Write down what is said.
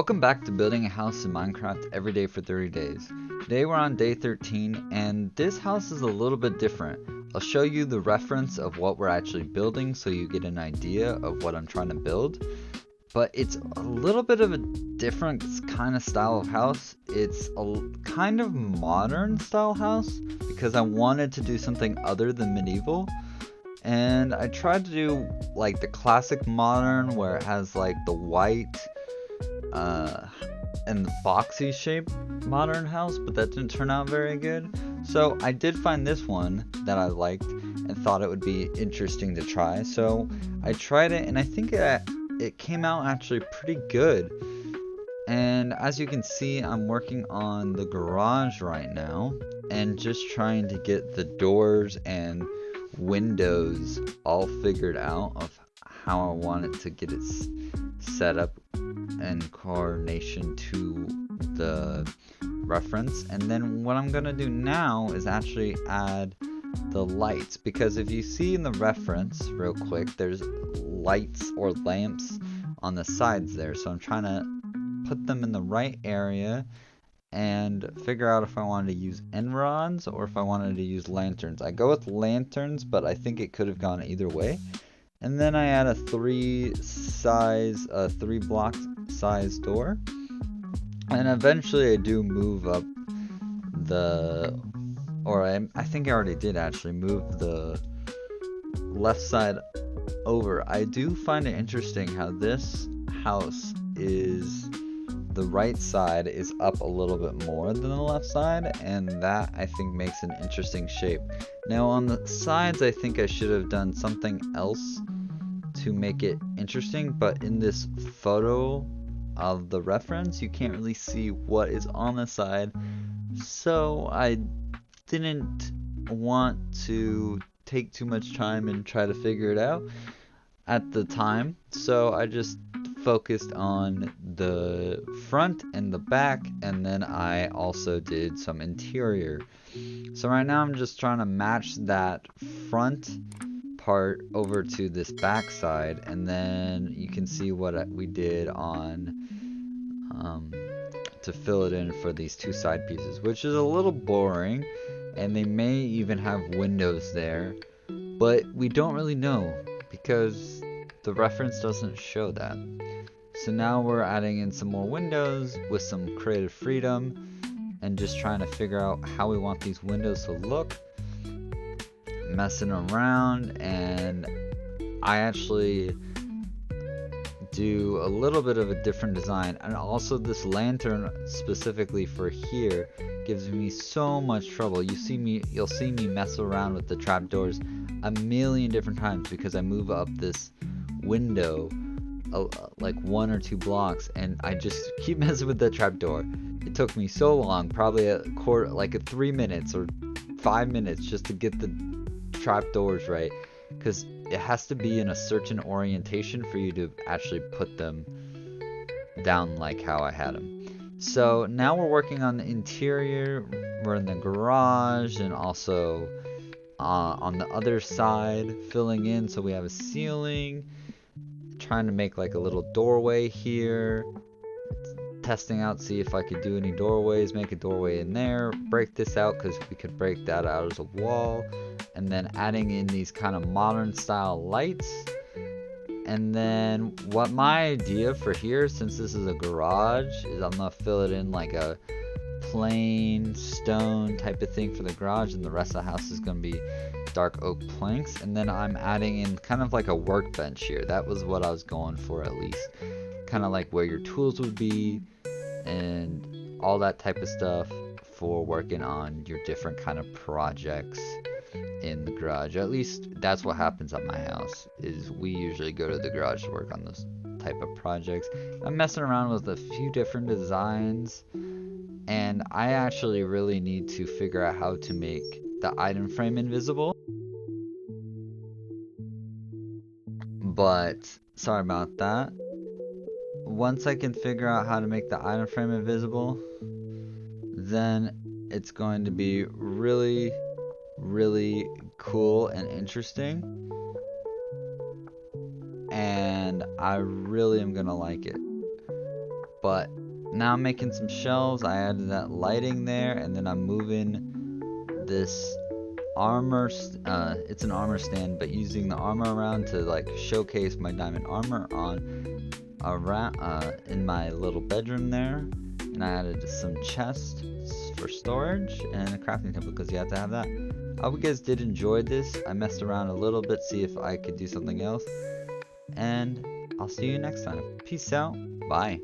Welcome back to building a house in Minecraft every day for 30 days. Today we're on day 13 and this house is a little bit different. I'll show you the reference of what we're actually building so you get an idea of what I'm trying to build. But it's a little bit of a different kind of style of house. It's a kind of modern style house because I wanted to do something other than medieval. And I tried to do like the classic modern where it has like the white and the boxy shape modern house, but that didn't turn out very good. So I did find this one that I liked and thought it would be interesting to try. So I tried it and I think it came out actually pretty good. And as you can see, I'm working on the garage right now and just trying to get the doors and windows all figured out of how I want it to get it set up in coordination to the reference. And then what I'm gonna do now is actually add the lights, because if you see in the reference real quick, there's lights or lamps on the sides there, so I'm trying to put them in the right area and figure out if I wanted to use end rods or if I wanted to use lanterns. I go with lanterns, but I think it could have gone either way. And then I add a 3 block size door. And eventually I do move up I think I already did actually move the left side over. I do find it interesting how this house is, the right side is up a little bit more than the left side, and that I think makes an interesting shape. Now on the sides I think I should have done something else to make it interesting, but in this photo of the reference you can't really see what is on the side, so I didn't want to take too much time and try to figure it out at the time, so I just focused on the front and the back, and then I also did some interior. So right now I'm just trying to match that front part over to this back side, and then you can see what we did on to fill it in for these two side pieces, which is a little boring, and they may even have windows there, but we don't really know because the reference doesn't show that. So now we're adding in some more windows with some creative freedom and just trying to figure out how we want these windows to look. Messing around, and I actually do a little bit of a different design, and also this lantern specifically for here gives me so much trouble. You'll see me mess around with the trapdoors a million different times because I move up this window like 1 or 2 blocks and I just keep messing with the trapdoor. It took me so long, probably a 3 minutes or 5 minutes just to get the trapdoors right, because it has to be in a certain orientation for you to actually put them down like how I had them. So now we're working on the interior. We're in the garage and also on the other side filling in, so we have a ceiling, trying to make like a little doorway here, testing out, see if I could do any doorways, make a doorway in there, break this out because we could break that out as a wall, and then adding in these kind of modern style lights. And then what my idea for here, since this is a garage, is I'm gonna fill it in like a plain stone type of thing for the garage, and the rest of the house is gonna be dark oak planks. And then I'm adding in kind of like a workbench here. That was what I was going for, at least kind of like where your tools would be and all that type of stuff for working on your different kind of projects in the garage. At least that's what happens at my house, is we usually go to the garage to work on those type of projects. I'm messing around with a few different designs, and I actually really need to figure out how to make the item frame invisible, but sorry about that. Once I can figure out how to make the item frame invisible, then it's going to be really cool and interesting, and I really am gonna like it. But now I'm making some shelves. I added that lighting there, and then I'm moving this armor. It's an armor stand, but using the armor around to like showcase my diamond armor on around in my little bedroom there. And I added some chests for storage and a crafting table because you have to have that. I hope you guys did enjoy this. I messed around a little bit, see if I could do something else. And I'll see you next time. Peace out. Bye.